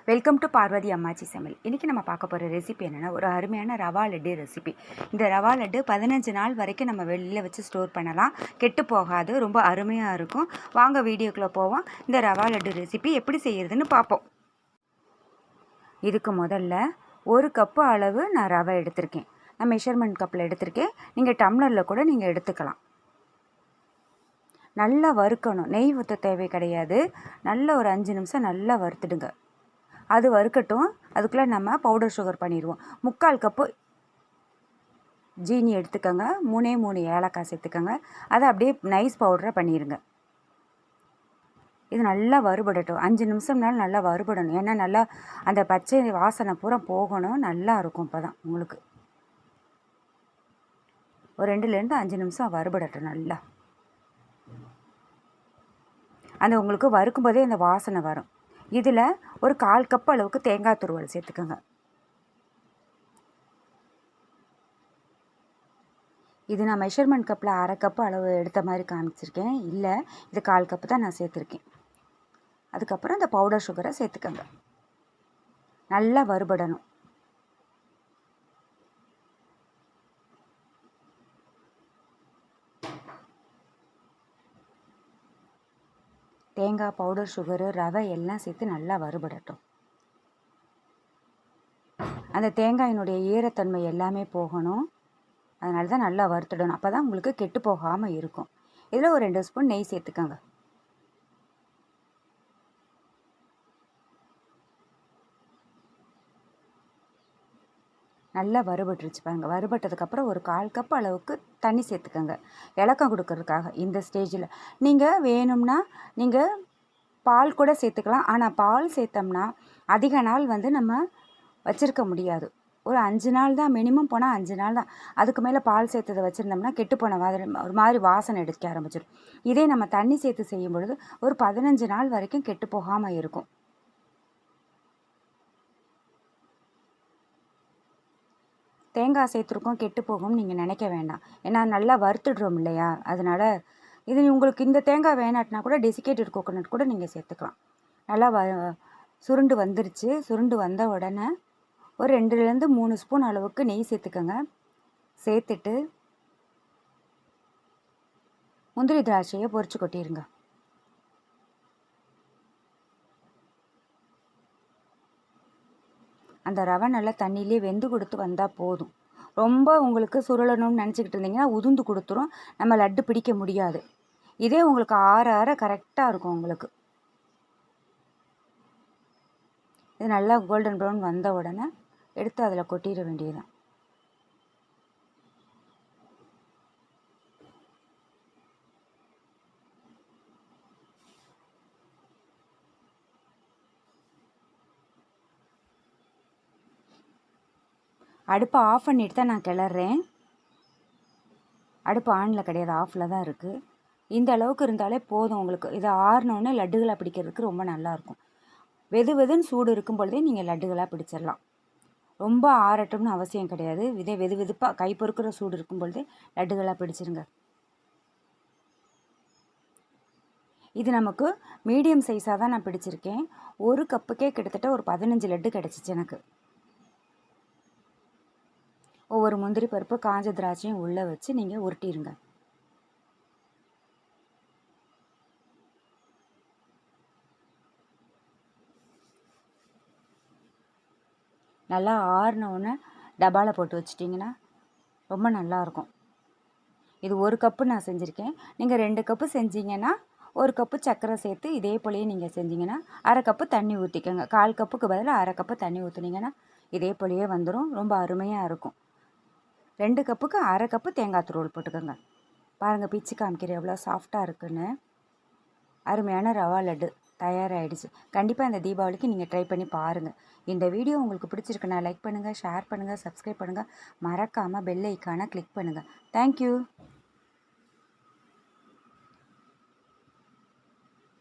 Welcome to பார்வதியம்மாச்சி சமையல். இன்றைக்கி நம்ம பார்க்க போகிற ரெசிபி என்னென்னா, ஒரு அருமையான ரவா லட்டு ரெசிபி. இந்த ரவா லட்டு 15 நாள் வரைக்கும் நம்ம வெளியில் வச்சு ஸ்டோர் பண்ணலாம், கெட்டு போகாது, ரொம்ப அருமையாக இருக்கும். வாங்க வீடியோக்குள்ளே போவோம். இந்த ரவா லட்டு ரெசிபி எப்படி செய்கிறதுன்னு பார்ப்போம். இதுக்கு முதல்ல 1 கப்பு அளவு நான் ரவை எடுத்திருக்கேன். நான் மெஷர்மெண்ட் கப்பில் எடுத்திருக்கேன். நீங்கள் டம்ளரில் கூட நீங்கள் எடுத்துக்கலாம். நல்லா வறுக்கணும், நெய் ஊற்ற தேவை கிடையாது. நல்லா ஒரு 5 நிமிஷம் நல்லா வறுத்துடுங்க. அது வறுக்கட்டும். அதுக்குள்ளே நம்ம பவுடர் சுகர் பண்ணிடுவோம். 3/4 கப்பு ஜீனி எடுத்துக்கோங்க. 3 ஏலக்காய் சேர்த்துக்கோங்க. அதை அப்படியே நைஸ் பவுடராக பண்ணிடுங்க. இது நல்லா வறுபடட்டும். 5 நிமிஷம்னாலும் நல்லா வறுபடணும். ஏன்னா நல்லா அந்த பச்சை வாசனை பூரா போகணும். நல்லா இருக்கும். இப்போ தான் உங்களுக்கு ஒரு 2லேருந்து 5 நிமிஷம் வறுபடட்டும். நல்லா அந்த உங்களுக்கு வறுக்கும் போதே அந்த வாசனை வரும். இதில் ஒரு 1/4 கப் அளவுக்கு தேங்காய் துருவல் சேர்த்துக்கோங்க. இது நான் மெஷர்மெண்ட் கப்பில் 1/2 கப்பு அளவு எடுத்த மாதிரி காமிச்சிருக்கேன். இல்லை, இது 1/4 கப்பு தான் நான் சேர்த்துருக்கேன். அதுக்கப்புறம் இந்த பவுடர் சுகரை சேர்த்துக்கோங்க. நல்லா வறுபடணும். தேங்காய், பவுடர் சுகரு, ரவை எல்லாம் சேர்த்து நல்லா வறுபடட்டும். அந்த தேங்காயினுடைய ஈரத்தன்மை எல்லாமே போகணும். அதனால தான் நல்லா வறுத்துடணும். அப்போ தான் உங்களுக்கு கெட்டு போகாமல் இருக்கும். இதில் ஒரு 2 ஸ்பூன் நெய் சேர்த்துக்கோங்க. நல்லா வறுபட்டுருச்சு பாருங்கள். வறுபட்டதுக்கப்புறம் ஒரு 1/4 கப் அளவுக்கு தண்ணி சேர்த்துக்கோங்க, இலக்கம் கொடுக்கறதுக்காக. இந்த ஸ்டேஜில் நீங்கள் வேணும்னா நீங்கள் பால் கூட சேர்த்துக்கலாம். ஆனால் பால் சேர்த்தோம்னா அதிக நாள் நம்ம வச்சுருக்க முடியாது. ஒரு 5 நாள் தான், மினிமம் போனால் 5 நாள் தான். அதுக்கு மேலே பால் சேர்த்ததை வச்சுருந்தோம்னா கெட்டு போன மாதிரி ஒரு மாதிரி வாசனை எடுக்க ஆரம்பிச்சிடும். இதே நம்ம தண்ணி சேர்த்து செய்யும் பொழுது ஒரு 15 நாள் வரைக்கும் கெட்டு போகாமல் இருக்கும். தேங்காய் சேர்த்துருக்கோம் கெட்டு போகும்னு நீங்கள் நினைக்க வேண்டாம். ஏன்னா நல்லா வறுத்துடுறோம் இல்லையா, அதனால் இது உங்களுக்கு இந்த தேங்காய் வேணாட்டினா கூட டெசிகேட்டட் கோகோனட் கூட நீங்கள் சேர்த்துக்கலாம். நல்லா சுருண்டு வந்துருச்சு. சுருண்டு வந்த உடனே ஒரு 2லேருந்து 3 ஸ்பூன் அளவுக்கு நெய் சேர்த்துக்கோங்க. சேர்த்துட்டு முந்திரி திராட்சையை பொரிச்சு கொட்டிடுங்க. அந்த ரவை நல்லா தண்ணியிலே வெந்து கொடுத்து வந்தால் போதும். ரொம்ப உங்களுக்கு சுருளணும்னு நினச்சிக்கிட்டு இருந்தீங்கன்னா உதுந்து கொடுத்துரும், நம்ம லட்டு பிடிக்க முடியாது. இதே உங்களுக்கு ஆற கரெக்டாக இருக்கும் உங்களுக்கு. இது நல்லா கோல்டன் ப்ரௌன் வந்த உடனே எடுத்து அதில் கொட்டிட வேண்டியதுதான். அடுப்பை ஆஃப் பண்ணிட்டு தான் நான் கிளறேன். அடுப்பு ஆனில் கிடையாது, ஆஃபில் தான் இருக்குது. இந்த அளவுக்கு இருந்தாலே போதும் உங்களுக்கு. இதை ஆறினோடனே லட்டுகளாக பிடிக்கிறதுக்கு ரொம்ப நல்லாயிருக்கும். வெதுன்னு சூடு இருக்கும் பொழுதே நீங்கள் லட்டுகளாக பிடிச்சிடலாம். ரொம்ப ஆறட்டும்னு அவசியம் கிடையாது. இதே வெதுப்பாக கை பொறுக்கிற சூடு இருக்கும் பொழுதே லட்டுகளாக பிடிச்சிருங்க. இது நமக்கு மீடியம் சைஸாக தான் நான் பிடிச்சிருக்கேன். 1 கப்புக்கே கிட்டத்தட்ட ஒரு 15 லட்டு கிடச்சிச்சு எனக்கு. ஒவ்வொரு முந்திரி பருப்பு, காஞ்ச திராட்சையும் உள்ளே வச்சு நீங்கள் உருட்டிடுங்க. நல்லா ஆறினவுடனே டப்பாவில் போட்டு வச்சிட்டிங்கன்னா ரொம்ப நல்லாயிருக்கும். இது 1 கப்பு நான் செஞ்சுருக்கேன். நீங்கள் 2 கப்பு செஞ்சீங்கன்னா 1 கப்பு சர்க்கரை சேர்த்து இதே போலேயே நீங்கள் செஞ்சீங்கன்னா 1/2 கப்பு தண்ணி ஊற்றிக்கோங்க. 1/4 கப்புக்கு பதிலாக 1/2 கப்பு தண்ணி ஊற்றுனீங்கன்னா இதே போலேயே வந்துடும். ரொம்ப அருமையாக இருக்கும். 2 கப்புக்கு 1/2 கப்பு தேங்காய் துருவல் போட்டுக்கோங்க. பாருங்கள், பிச்சு காமிக்கிறேன் எவ்வளோ சாஃப்டாக இருக்குன்னு. அருமையான ரவா லட்டு தயாராகிடுச்சு. கண்டிப்பாக இந்த தீபாவளிக்கு நீங்கள் ட்ரை பண்ணி பாருங்கள். இந்த வீடியோ உங்களுக்கு பிடிச்சிருக்குன்னா லைக் பண்ணுங்கள், ஷேர் பண்ணுங்கள், சப்ஸ்கிரைப் பண்ணுங்கள். மறக்காமல் பெல் ஐக்கானை கிளிக் பண்ணுங்கள். தேங்க்யூ.